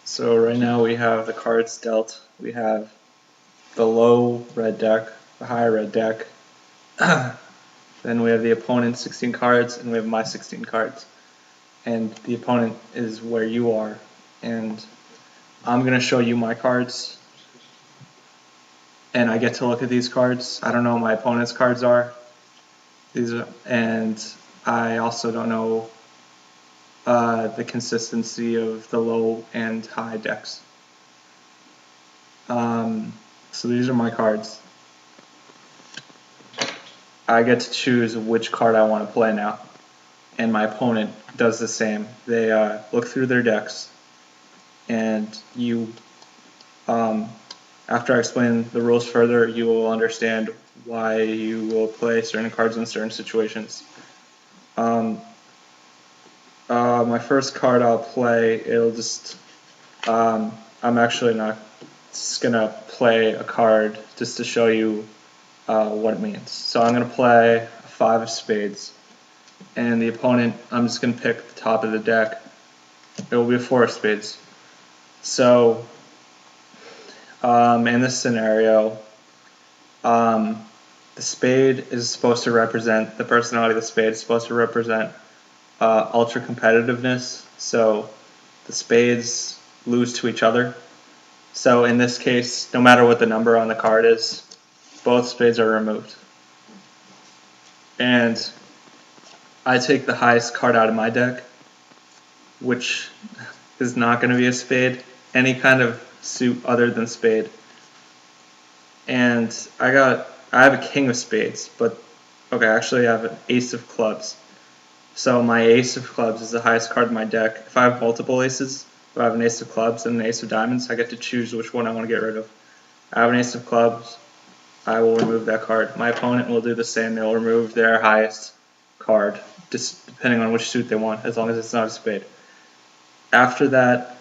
So right now we have the cards dealt. We have the low red deck, the high red deck. Then we have the opponent's 16 cards, and we have my 16 cards. And the opponent is where you are. And I'm going to show you my cards. And I get to look at these cards. I don't know what my opponent's cards are. And I also don't know the consistency of the low and high decks. So these are my cards. I get to choose which card I want to play now, and my opponent does the same. They look through their decks, and you, after I explain the rules further, you will understand why you will play certain cards in certain situations. My first card I'll play, it'll just, I'm actually not just going to play a card just to show you what it means. So I'm going to play a 5 of spades, and the opponent, I'm just going to pick the top of the deck. It will be a 4 of spades. So in this scenario, the spade is supposed to represent, the personality of the spade is supposed to represent ultra competitiveness. So the spades lose to each other. So in this case, no matter what the number on the card is, both spades are removed. And I take the highest card out of my deck, which is not going to be a spade, any kind of suit other than spade. And I have a king of spades, but okay, actually I have an ace of clubs. So my ace of clubs is the highest card in my deck. If I have multiple aces, if I have an ace of clubs and an ace of diamonds, I get to choose which one I want to get rid of. I have an ace of clubs, I will remove that card. My opponent will do the same. They'll remove their highest card, just depending on which suit they want, as long as it's not a spade. After that,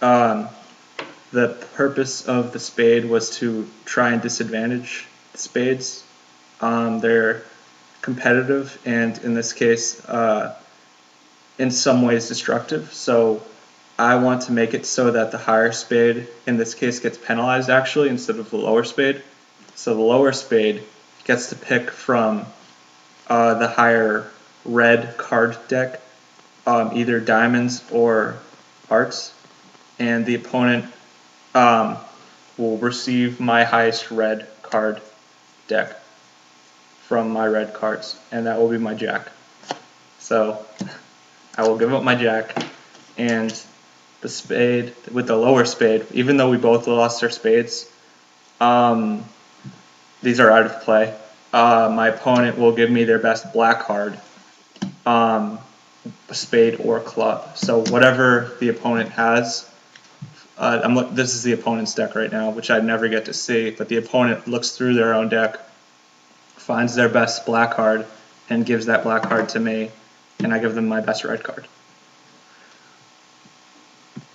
the purpose of the spade was to try and disadvantage the spades. They're competitive, and in this case, in some ways destructive. So I want to make it so that the higher spade, in this case, gets penalized actually instead of the lower spade. So the lower spade gets to pick from the higher red card deck, either diamonds or hearts, and the opponent will receive my highest red card deck from my red cards, and that will be my jack. So I will give up my jack, and the spade with the lower spade, even though we both lost our spades, these are out of play. My opponent will give me their best black card, a spade or club. So whatever the opponent has, this is the opponent's deck right now, which I never get to see, but the opponent looks through their own deck, finds their best black card, and gives that black card to me, and I give them my best red card.